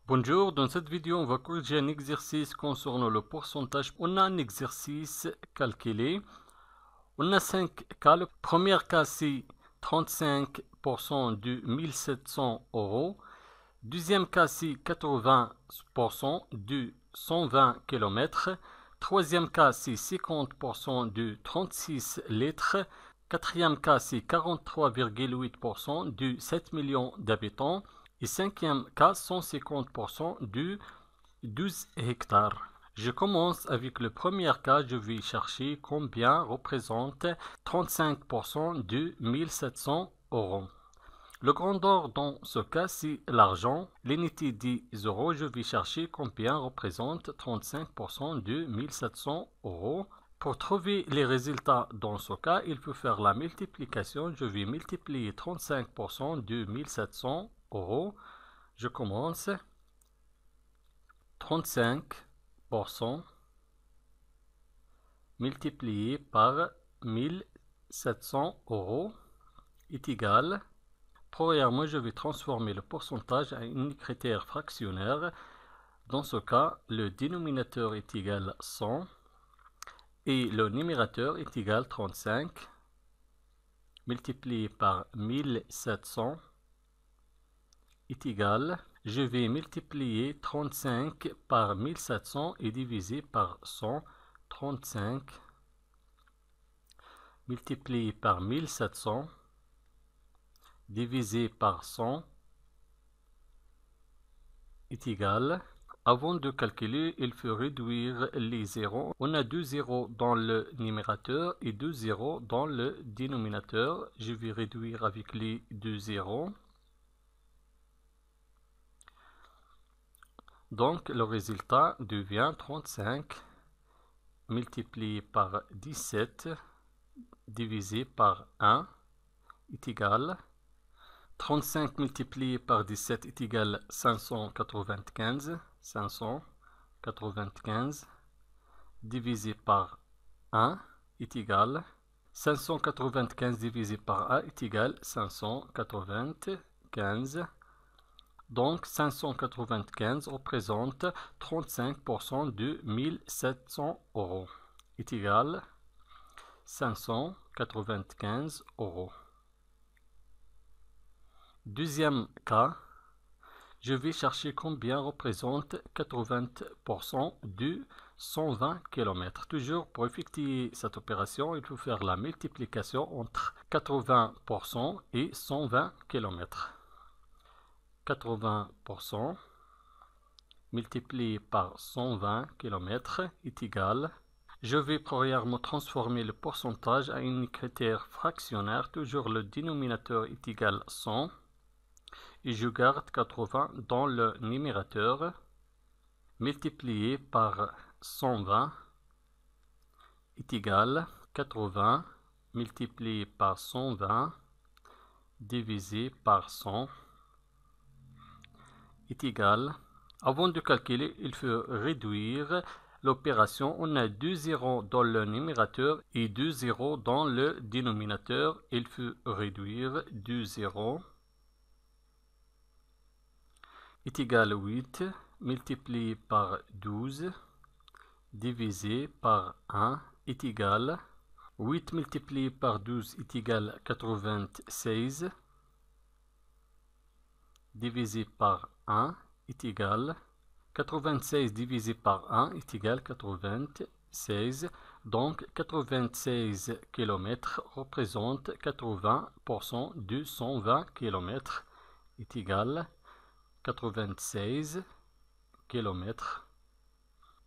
Bonjour, dans cette vidéo, on va corriger un exercice concernant le pourcentage. On a un exercice calculé. On a 5 cas. Le premier cas, c'est 35% de 1700 euros. Deuxième cas, c'est 80% de 120 km. Troisième cas, c'est 50% de 36 litres. Quatrième cas, c'est 43,8% de 7 millions d'habitants. Et cinquième cas, 150% de 12 hectares. Je commence avec le premier cas. Je vais chercher combien représente 35% de 1700 euros. Le grandeur dans ce cas, c'est l'argent. L'unité 10 euros, je vais chercher combien représente 35% de 1700 euros. Pour trouver les résultats dans ce cas, il faut faire la multiplication. Je vais multiplier 35% de 1700 euros. Je commence. 35% multiplié par 1700 euros est égal. Premièrement, je vais transformer le pourcentage en un critère fractionnaire. Dans ce cas, le dénominateur est égal à 100 et le numérateur est égal à 35 multiplié par 1700 est égal. Je vais multiplier 35 par 1700 et diviser par 100. 35 multiplié par 1700 divisé par 100 est égal. Avant de calculer, il faut réduire les zéros. On a 2 zéros dans le numérateur et 2 zéros dans le dénominateur. Je vais réduire avec les 2 zéros. Donc, le résultat devient 35 multiplié par 17 divisé par 1 est égal. 35 multiplié par 17 est égal à 595. 595 divisé par 1 est égal. 595 divisé par 1 est égal à 595. Donc 595 représente 35% de 1700 euros. Est égal à 595 euros. Deuxième cas, je vais chercher combien représente 80% de 120 km. Toujours pour effectuer cette opération, il faut faire la multiplication entre 80% et 120 km. 80% multiplié par 120 km est égal. Je vais premièrement transformer le pourcentage en un critère fractionnaire. Toujours le dénominateur est égal à 100. Et je garde 80 dans le numérateur, multiplié par 120 est égal à 80 multiplié par 120 divisé par 100 est égal. Avant de calculer, il faut réduire l'opération. On a 2 zéros dans le numérateur et 2 zéros dans le dénominateur. Il faut réduire 2 zéros est égal à 8 multiplié par 12 divisé par 1 est égal à 8 multiplié par 12 est égal à 96 divisé par 1 est égal à 96 divisé par 1 est égal à 96. Donc 96 km représente 80% de 120 km est égal à 96 km.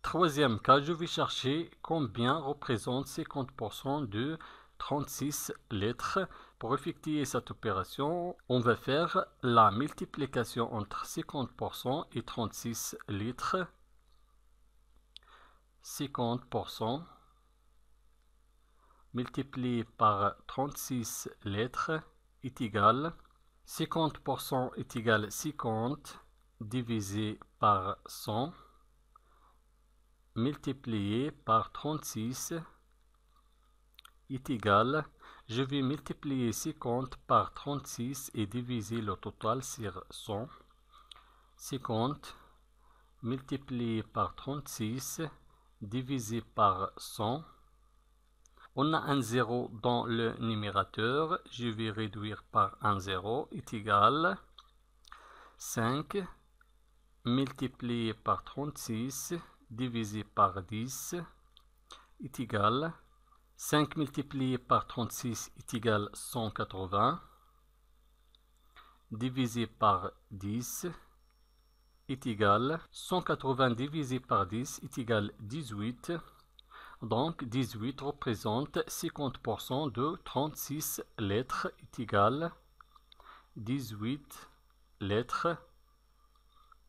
Troisième cas, je vais chercher combien représente 50% de 36 litres. Pour effectuer cette opération, on va faire la multiplication entre 50% et 36 litres. 50% multiplié par 36 litres est égal. 50% est égal à 50 divisé par 100 multiplié par 36 est égal. Je vais multiplier 50 par 36 et diviser le total sur 100. 50 multiplié par 36 divisé par 100. On a un 0 dans le numérateur. Je vais réduire par un 0 est égal 5 multiplié par 36 divisé par 10 est égal 5 multiplié par 36 est égal 180 divisé par 10 est égal 180 divisé par 10 est égal 18. Donc 18 représente 50% de 36 lettres est égal 18 lettres.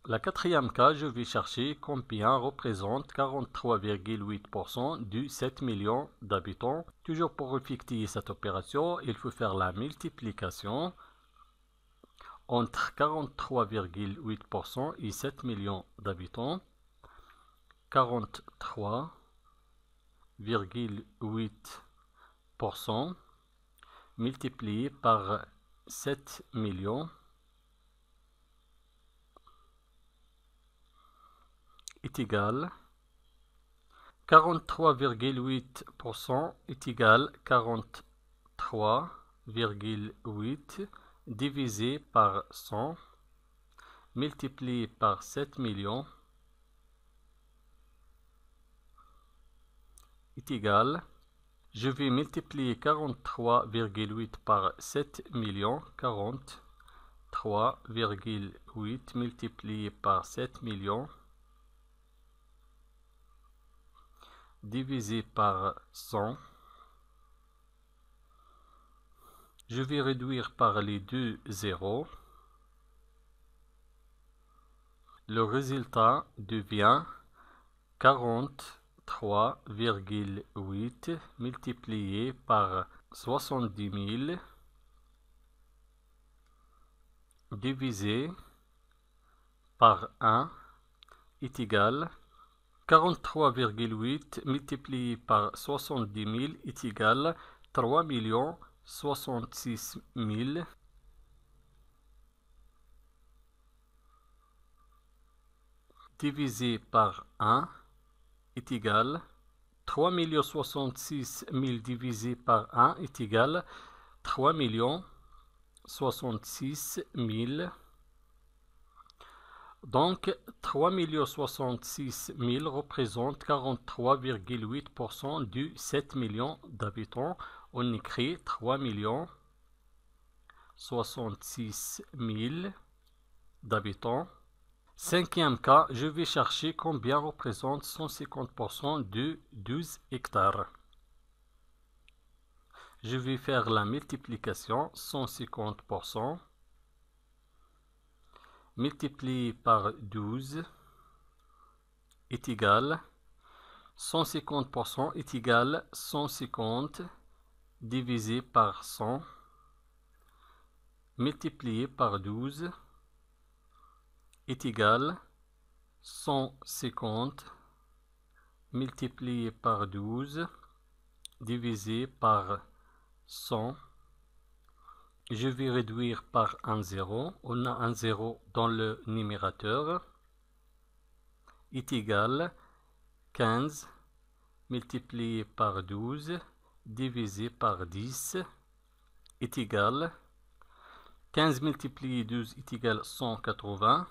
La quatrième cas, je vais chercher combien représente 43,8% du 7 millions d'habitants. Toujours pour effectuer cette opération, il faut faire la multiplication entre 43,8% et 7 millions d'habitants. 43,8% multiplié par 7 millions est égal 43,8% est égal 43,8 divisé par 100 multiplié par 7 millions est égal, je vais multiplier 43,8 par 7 millions, 43,8 multiplié par 7 millions divisé par 100. Je vais réduire par les deux zéros. Le résultat devient 43,8 multiplié par 70 000 divisé par 1 est égal 43,8 multiplié par 70 000 est égal 3 066 000 divisé par 1 est égal 3 066 000 divisé par 1 est égal 3 066 000. Donc 3 066 000 représente 43,8% du 7 millions d'habitants. On écrit 3 066 000 d'habitants. Cinquième cas, je vais chercher combien représente 150% de 12 hectares. Je vais faire la multiplication 150% multiplié par 12 est égal 150% est égal 150 divisé par 100 multiplié par 12 est égal 150 multiplié par 12 divisé par 100. Je vais réduire par un 0. On a un 0 dans le numérateur. Est égal 15 multiplié par 12 divisé par 10 est égal 15 multiplié 12 est égal 180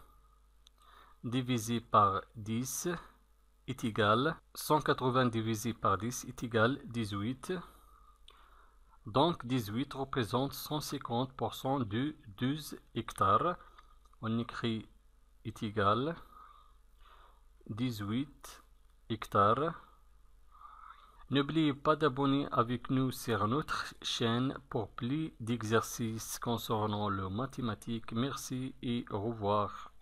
divisé par 10 est égal 180 divisé par 10 est égal 18. Donc 18 représente 150% de 12 hectares. On écrit est égal 18 hectares. N'oubliez pas d'abonner avec nous sur notre chaîne pour plus d'exercices concernant le mathématique. Merci et au revoir.